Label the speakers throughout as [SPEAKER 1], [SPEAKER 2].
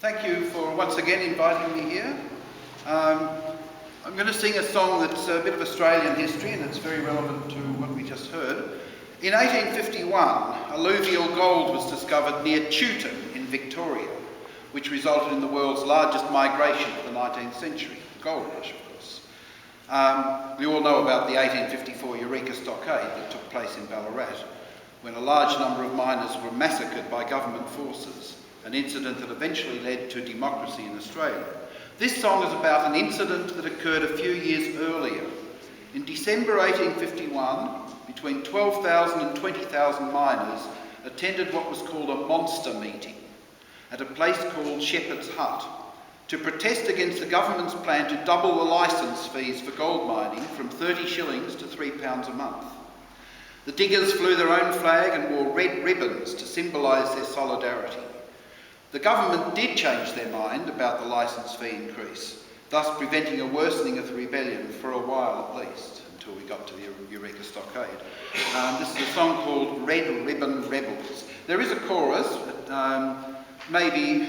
[SPEAKER 1] Thank you for once again inviting me here. I'm going to sing a song that's a bit of Australian history and it's very relevant to what we just heard. In 1851, alluvial gold was discovered near Chewton in Victoria, which resulted in the world's largest migration of the 19th century, the gold rush, of course. We all know about the 1854 Eureka Stockade that took place in Ballarat, when a large number of miners were massacred by government forces, an incident that eventually led to democracy in Australia. This song is about an incident that occurred a few years earlier. In December 1851, between 12,000 and 20,000 miners attended what was called a monster meeting at a place called Shepherd's Hut to protest against the government's plan to double the licence fees for gold mining from 30 shillings to £3 a month. The diggers flew their own flag and wore red ribbons to symbolise their solidarity. The government did change their mind about the licence fee increase, thus preventing a worsening of the rebellion for a while at least, until we got to the Eureka Stockade. This is a song called Red Ribbon Rebels. There is a chorus, but maybe,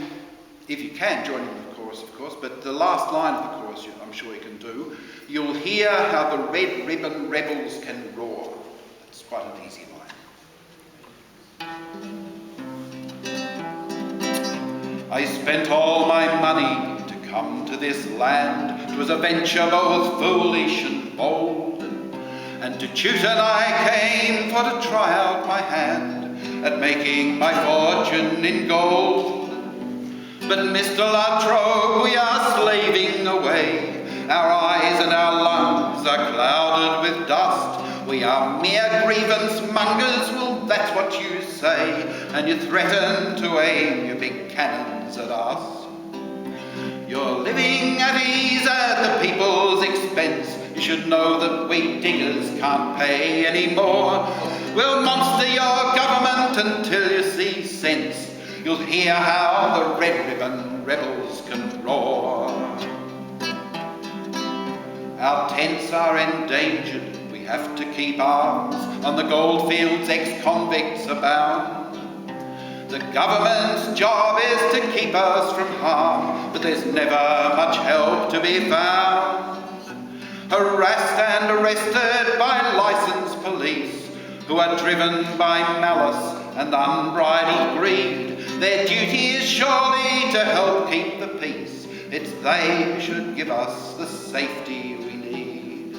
[SPEAKER 1] if you can, join in the chorus, of course, but the last line of the chorus I'm sure you can do. You'll hear how the red ribbon rebels can roar. It's quite an easy line. I spent all my money to come to this land. 'Twas a venture both foolish and bold. And to Chewton I came for to try out my hand at making my fortune in gold. But Mr. Latrobe, we are slaving away. Our eyes and our lungs are clouded with dust. We are mere grievance mongers, well that's what you say, and you threaten to aim your big cannons at us. You're living at ease at the people's expense. You should know that we diggers can't pay any more. We'll monster your government until you see sense. You'll hear how the red ribbon rebels can roar. Our tents are endangered. We have to keep arms. On the goldfields ex-convicts abound. The government's job is to keep us from harm, but there's never much help to be found. Harassed and arrested by licensed police, who are driven by malice and unbridled greed. Their duty is surely to help keep the peace. It's they who should give us the safety we need.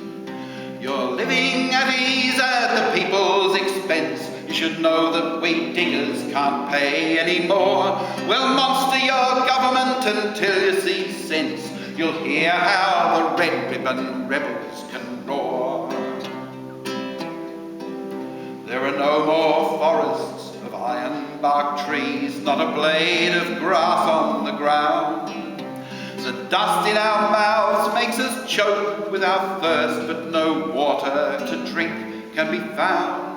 [SPEAKER 1] You're living at ease at the people's expense. You should know that we diggers can't pay any more. We'll monster your government until you see sense. You'll hear how the red ribbon rebels can roar. There are no more forests of iron-bark trees, not a blade of grass on the ground. The dust in our mouths makes us choke with our thirst, but no water to drink can be found.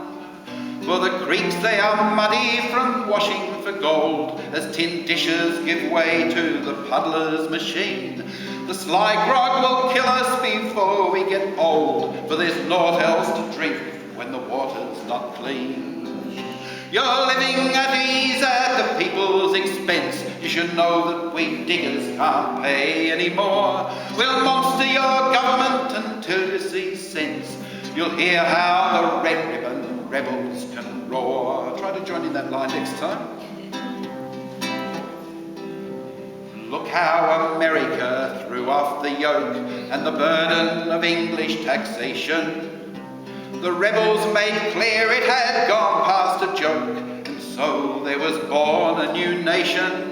[SPEAKER 1] For the creeks they are muddy from washing for gold, as tin dishes give way to the puddler's machine. The sly grog will kill us before we get old, for there's naught else to drink when the water's not clean. You're living at ease at the people's expense. You should know that we diggers can't pay any more. We'll monster your government until you see sense. You'll hear how the red ribbon rebels can roar. Try to join in that line next time. Look how America threw off the yoke and the burden of English taxation. The rebels made clear it had gone past a joke, and so there was born a new nation.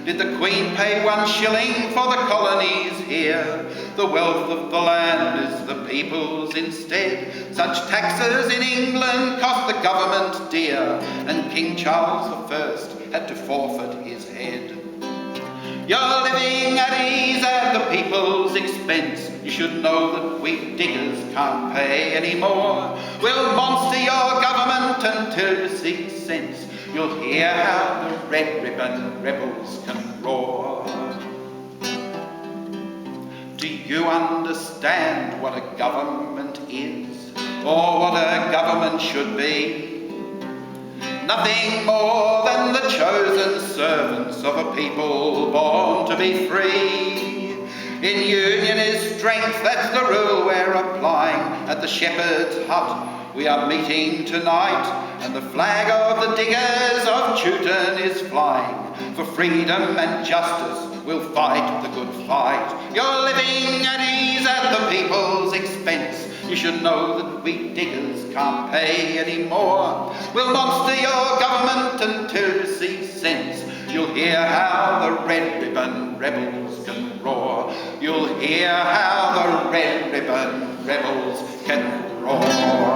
[SPEAKER 1] Did the Queen pay 1 shilling for the colonies here? The wealth of the land is the people's instead. Such taxes in England cost the government dear, and King Charles I had to forfeit his head. You're living at ease at the people's expense. You should know that we diggers can't pay any more. We'll monster your government until you see sense. You'll hear how the red ribbon rebels can roar. Do you understand what a government is, or what a government should be? Nothing more than the the chosen servants of a people born to be free. In union is strength, that's the rule we're applying. At the shepherd's hut we are meeting tonight, and the flag of the diggers of Chewton is flying. For freedom and justice we'll fight the good fight. You're living at ease at the people's expense. You should know that we diggers can't pay any more. We'll monster your government until you see sense. You'll hear how the red ribbon rebels can roar. You'll hear how the red ribbon rebels can roar.